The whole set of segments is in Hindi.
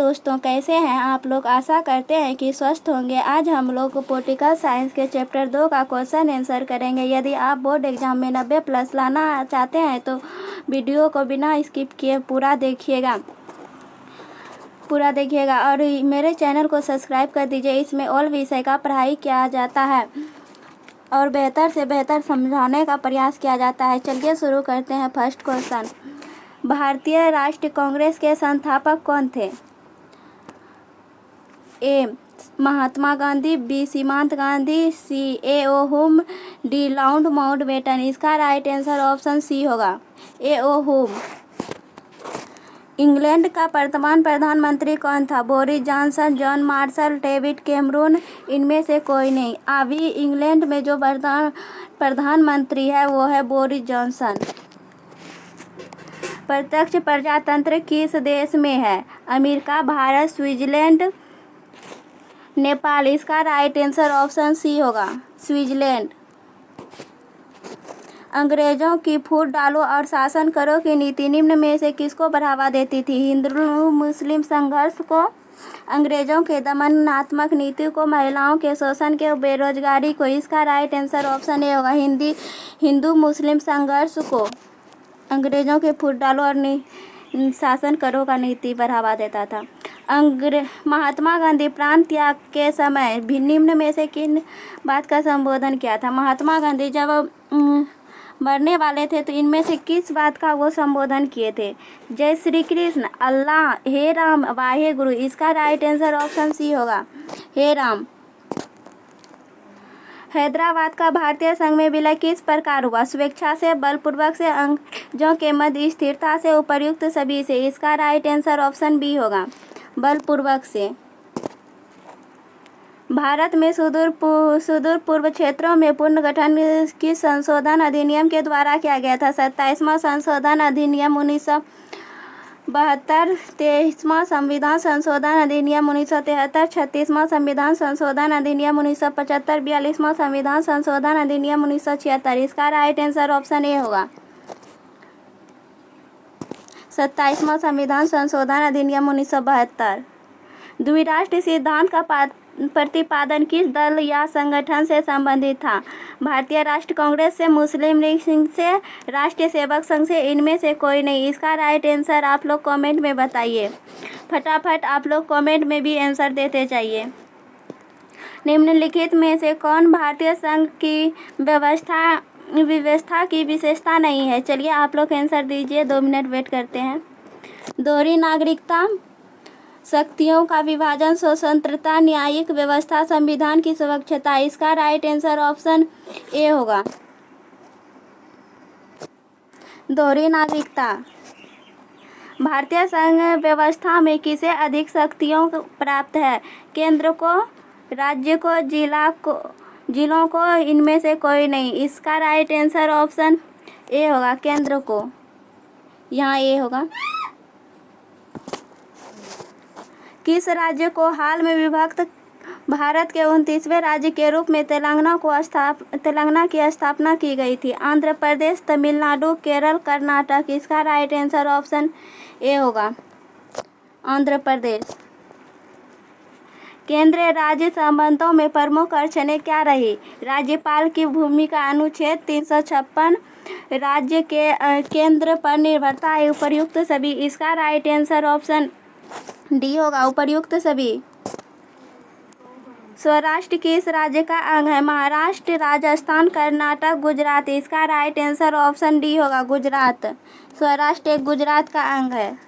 दोस्तों, कैसे हैं आप लोग। आशा करते हैं कि स्वस्थ होंगे। आज हम लोग पॉलिटिकल साइंस के चैप्टर 2 का क्वेश्चन आंसर करेंगे। यदि आप बोर्ड एग्जाम में 90+ लाना चाहते हैं तो वीडियो को बिना स्किप किए पूरा देखिएगा और मेरे चैनल को सब्सक्राइब कर दीजिए। इसमें ऑल विषय का पढ़ाई किया जाता है और बेहतर से बेहतर समझाने का प्रयास किया जाता है। चलिए शुरू करते हैं। फर्स्ट क्वेश्चन, भारतीय राष्ट्रीय कांग्रेस के संस्थापक कौन थे। ए महात्मा Gandhi, B Seemant Gandhi, C A O. Hume, D Lord Mountbatten. इसका राइट आंसर ऑप्शन सी होगा, ए.ओ. हुम। इंग्लैंड का वर्तमान प्रधानमंत्री कौन था। Boris Johnson, John Marshall, David Cameron. इनमें से कोई नहीं। अभी इंग्लैंड में जो प्रधानमंत्री है वो है बोरिस जॉनसन। प्रत्यक्ष प्रजातंत्र किस देश में है। America, Bharat, Switzerland, Nepal. इसका राइट आंसर ऑप्शन सी होगा, स्विट्जरलैंड। अंग्रेजों की फूट डालो और शासन करो की नीति निम्न में से किसको बढ़ावा देती थी। हिंदू मुस्लिम संघर्ष को, अंग्रेजों के दमनात्मक नीति को, महिलाओं के शोषण के, बेरोजगारी को। इसका राइट आंसर ऑप्शन ए होगा, हिंदू मुस्लिम संघर्ष को। अंग्रेजों के फूट डालो और शासन करो का नीति बढ़ावा देता था। महात्मा गांधी प्राण त्याग के समय निम्न में से किन बात का संबोधन किया था। महात्मा गांधी जब मरने वाले थे तो इनमें से किस बात का वो संबोधन किए थे। जय श्री कृष्ण, अल्लाह, हे राम, वाहे गुरु। इसका राइट आंसर ऑप्शन सी होगा, हे राम। हैदराबाद का भारतीय संघ में विलय किस प्रकार हुआ। स्वेच्छा से, बलपूर्वक से, अंग्रेजों के मध्य स्थिरता से, उपर्युक्त सभी से। इसका राइट आंसर ऑप्शन बी होगा, बलपूर्वक से। भारत में सुदूर पूर्व क्षेत्रों में पुनर्गठन किस संशोधन अधिनियम के द्वारा किया गया था। 27वां संशोधन अधिनियम 1972, 23वां संविधान संशोधन अधिनियम 1973, 36वां संविधान संशोधन अधिनियम 1975, 42वां संविधान संशोधन अधिनियम 1976। इसका राइट आंसर ऑप्शन ए होगा, 27वां संविधान संशोधन अधिनियम 1972। द्विराष्ट्र सिद्धांत का प्रतिपादन किस दल या संगठन से संबंधित था। भारतीय राष्ट्रीय कांग्रेस से, मुस्लिम लीग से, राष्ट्रीय सेवक संघ से। इनमें से कोई नहीं। इसका राइट आंसर आप लोग कमेंट में बताइए। फटाफट आप लोग कमेंट में भी आंसर देते जाइए। निम्नलिखित में से कौन भारतीय संघ की व्यवस्था की विशेषता नहीं है। चलिए आप लोग आंसर दीजिए, 2 मिनट वेट करते हैं। दोहरी नागरिकता, शक्तियों का विभाजन, स्वतंत्रता, न्यायिक व्यवस्था, संविधान की सुरक्षा। इसका राइट आंसर ऑप्शन ए होगा, दोहरी नागरिकता। भारतीय संघ व्यवस्था में किसे अधिक शक्तियों प्राप्त है। केंद्र को, राज्य को, जिलों को। इनमें से कोई नहीं। इसका राइट आंसर ऑप्शन ए होगा, केंद्र को। यहाँ ए होगा। किस राज्य को हाल में विभक्त भारत के 29वें राज्य के रूप में तेलंगाना की स्थापना की गई थी। आंध्र प्रदेश, तमिलनाडु, केरल, कर्नाटक। इसका राइट आंसर ऑप्शन ए होगा, आंध्र प्रदेश। केंद्र राज्य संबंधों में प्रमुख अड़चनें क्या रही। राज्यपाल की भूमिका, अनुच्छेद 356, राज्य के केंद्र पर निर्भरता, उपर्युक्त सभी। इसका राइट आंसर ऑप्शन डी होगा, उपर्युक्त सभी। स्वराष्ट्र किस राज्य का अंग है। महाराष्ट्र, राजस्थान, कर्नाटक, गुजरात। इसका राइट आंसर ऑप्शन डी होगा, गुजरात। स्वराष्ट्र एक गुजरात का अंग है।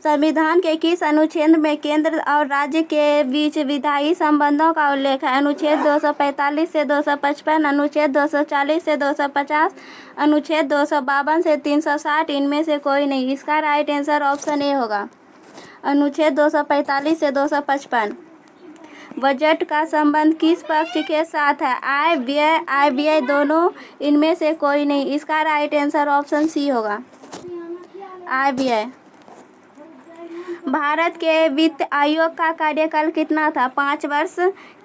संविधान के किस अनुच्छेद में केंद्र और राज्य के बीच विधायी संबंधों का उल्लेख है। अनुच्छेद 245 से 255, अनुच्छेद 240 से 250, अनुच्छेद 252 से 360। इनमें से कोई नहीं। इसका राइट आंसर ऑप्शन ए होगा, अनुच्छेद 245 से 255। बजट का संबंध किस पक्ष के साथ है। आय व्यय दोनों। इनमें से कोई नहीं। इसका राइट आंसर ऑप्शन सी होगा, आय व्यय। भारत के वित्त आयोग का कार्यकाल कितना था। 5 वर्ष,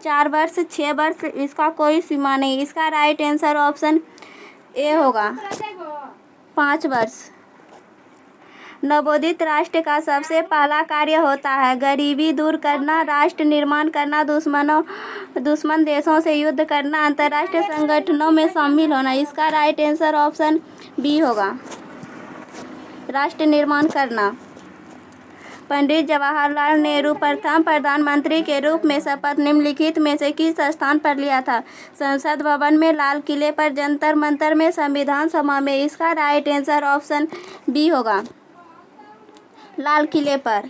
4 वर्ष, 6 वर्ष। इसका कोई सीमा नहीं। इसका राइट आंसर ऑप्शन ए होगा, 5 वर्ष। नवोदित राष्ट्र का सबसे पहला कार्य होता है गरीबी दूर करना, राष्ट्र निर्माण करना, दुश्मन देशों से युद्ध करना, अंतर्राष्ट्रीय संगठनों में शामिल होना। इसका राइट आंसर ऑप्शन बी होगा, राष्ट्र निर्माण करना। पंडित जवाहरलाल नेहरू प्रथम प्रधानमंत्री के रूप में शपथ निम्नलिखित में से किस स्थान पर लिया था? संसद भवन में, लाल किले पर, जंतर मंतर में, संविधान सभा में। इसका राइट आंसर ऑप्शन बी होगा, लाल किले पर।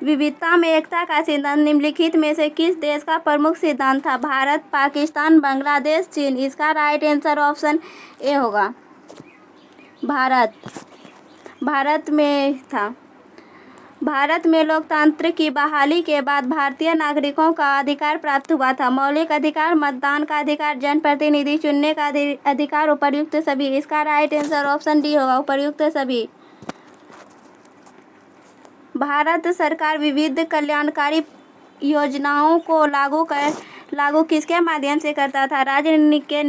विविधता में एकता का सिद्धांत निम्नलिखित में से किस देश का प्रमुख सिद्धांत था? भारत, पाकिस्तान, बांग्लादेश, चीन। इसका राइट आंसर ऑप्शन ए होगा, भारत में था। भारत में लोकतंत्र की बहाली के बाद भारतीय नागरिकों का अधिकार प्राप्त हुआ था। मौलिक अधिकार, मतदान का अधिकार, जनप्रतिनिधि चुनने का अधिकार, उपर्युक्त सभी। इसका राइट आंसर ऑप्शन डी होगा, उपर्युक्त सभी। भारत सरकार विविध कल्याणकारी योजनाओं को लागू किसके माध्यम से करता था? राज्य के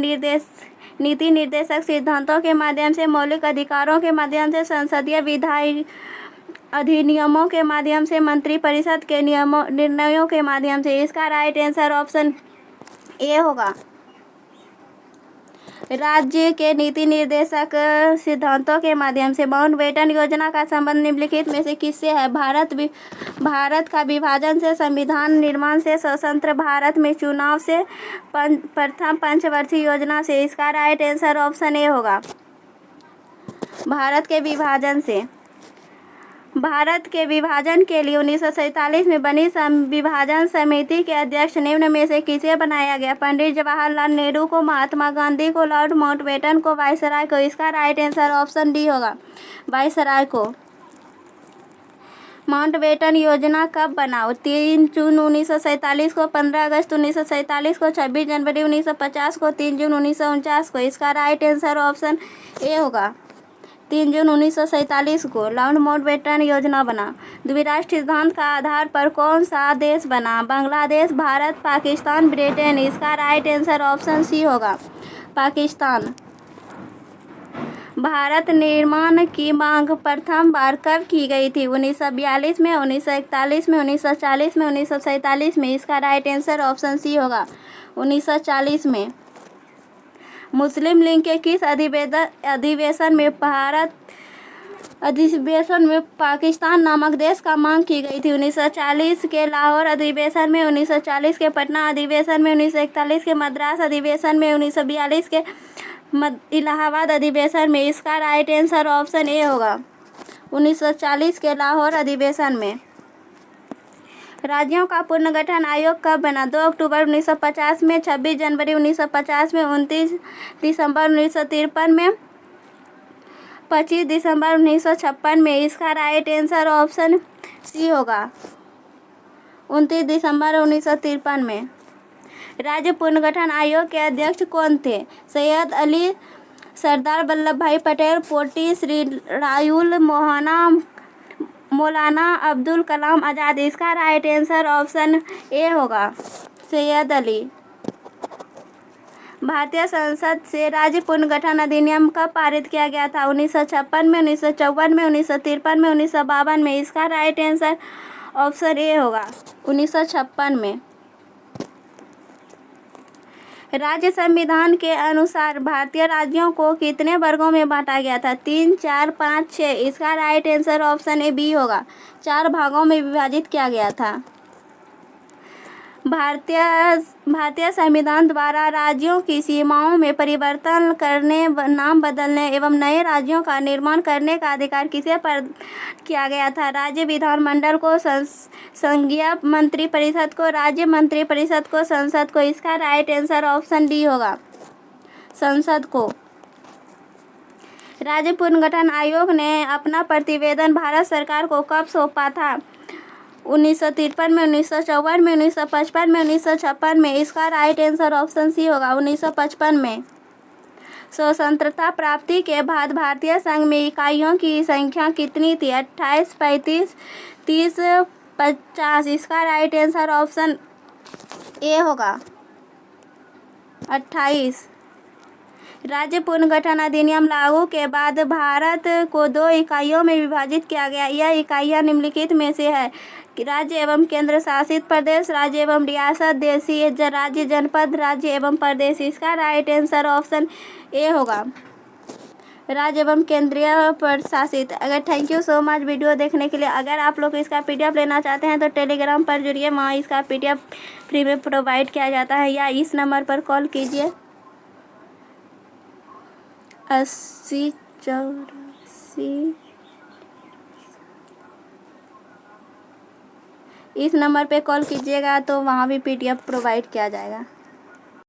नीति निर्देशक सिद्धांतों के माध्यम से, मौलिक अधिकारों के माध्यम से, संसदीय विधायी अधिनियमों के माध्यम से, मंत्रिपरिषद के निर्णयों के माध्यम से। इसका राइट आंसर ऑप्शन ए होगा, राज्य के नीति निर्देशक सिद्धांतों के माध्यम से। माउंटबेटन योजना का संबंध निम्नलिखित में से किससे है? भारत का विभाजन से, संविधान निर्माण से, स्वतंत्र भारत में चुनाव से, प्रथम पंचवर्षीय योजना से। इसका राइट आंसर ऑप्शन ए होगा, भारत के विभाजन से। भारत के विभाजन के लिए 1947 में बनी विभाजन समिति के अध्यक्ष निम्न में से किसे बनाया गया? पंडित जवाहरलाल नेहरू को, महात्मा गांधी को, लॉर्ड माउंटबेटन को, वायसराय को। इसका राइट आंसर ऑप्शन डी होगा, वायसराय को। माउंटबेटन योजना कब बना? 3 जून 1947 को, 15 अगस्त 1947 को, 26 जनवरी 1950 को, 3 जून 1949 को। इसका राइट आंसर ऑप्शन ए होगा, 3 जून 1947 को लॉर्ड माउंटबेटन योजना बना। द्विराष्ट्र सिद्धांत का आधार पर कौन सा देश बना? बांग्लादेश, भारत, पाकिस्तान, ब्रिटेन। इसका राइट आंसर ऑप्शन सी होगा, पाकिस्तान। भारत निर्माण की मांग प्रथम बार कब की गई थी? 1942 में, 1941 में, 1940 में, 1947 में। इसका राइट आंसर ऑप्शन सी होगा, 1940 में। मुस्लिम लीग के किस अधिवेशन में पाकिस्तान नामक देश का मांग की गई थी? 1940 के लाहौर अधिवेशन में, 1940 के पटना अधिवेशन में, 1941 के मद्रास अधिवेशन में, 1942 के इलाहाबाद अधिवेशन में। इसका राइट आंसर ऑप्शन ए होगा, 1940 के लाहौर अधिवेशन में। राज्यों का पुनर्गठन आयोग कब बना? 2 अक्टूबर 1950 में, 26 जनवरी 1950 में, 29 दिसंबर 1953 में, 25 दिसंबर 1956 में। इसका राइट आंसर ऑप्शन सी होगा, 29 दिसंबर 1953 में। राज्य पुनर्गठन आयोग के अध्यक्ष कौन थे? सैयद अली, सरदार वल्लभ भाई पटेल, पोटी श्री रायुल, मौलाना अब्दुल कलाम आज़ाद। इसका राइट आंसर ऑप्शन ए होगा, सैयद अली। भारतीय संसद से राज्य पुनर्गठन अधिनियम कब पारित किया गया था? 1956 में, 1954 में, 1953 में, 1952 में। इसका राइट आंसर ऑप्शन ए होगा, 1956 में। राज्य संविधान के अनुसार भारतीय राज्यों को कितने वर्गों में बांटा गया था? 3, 4, 5, 6। इसका right answer option A B होगा, 4 भागों में विभाजित किया गया था। भारतीय संविधान द्वारा राज्यों की सीमाओं में परिवर्तन करने, नाम बदलने एवं नए राज्यों का निर्माण करने का अधिकार किसे प्रदान किया गया था? राज्य विधानमंडल को, संघीय मंत्रिपरिषद को, राज्य मंत्रिपरिषद को, संसद को। इसका राइट आंसर ऑप्शन डी होगा, संसद को। राज्य पुनर्गठन आयोग ने अपना प्रतिवेदन भारत सरकार को कब सौंपा था? 1953 में, 1954 में, 1955 में, 1956 में। इसका राइट आंसर ऑप्शन सी होगा, 1955 में। स्वतंत्रता प्राप्ति के बाद भारतीय संघ में इकाइयों की संख्या कितनी थी? 28, 35, 30, 50। इसका राइट आंसर ऑप्शन ए होगा, 28। राज्य पुनर्गठन अधिनियम लागू के बाद भारत को 2 इकाइयों में विभाजित किया गया। यह इकाइयाँ निम्नलिखित में से है: राज्य एवं केंद्र शासित प्रदेश, राज्य एवं रियासत, देशी राज्य, जनपद, राज्य एवं प्रदेश। इसका राइट आंसर ऑप्शन ए होगा, राज्य एवं केंद्रीय प्रशासित। अगर thank you so much video देखने के लिए। अगर आप लोग इसका PDF लेना चाहते हैं तो टेलीग्राम पर जुड़िए, वहाँ इसका PDF फ्री में प्रोवाइड किया जाता है, या इस नंबर पर कॉल कीजिए 8084। इस नंबर पे कॉल कीजिएगा तो वहाँ भी PDF प्रोवाइड किया जाएगा।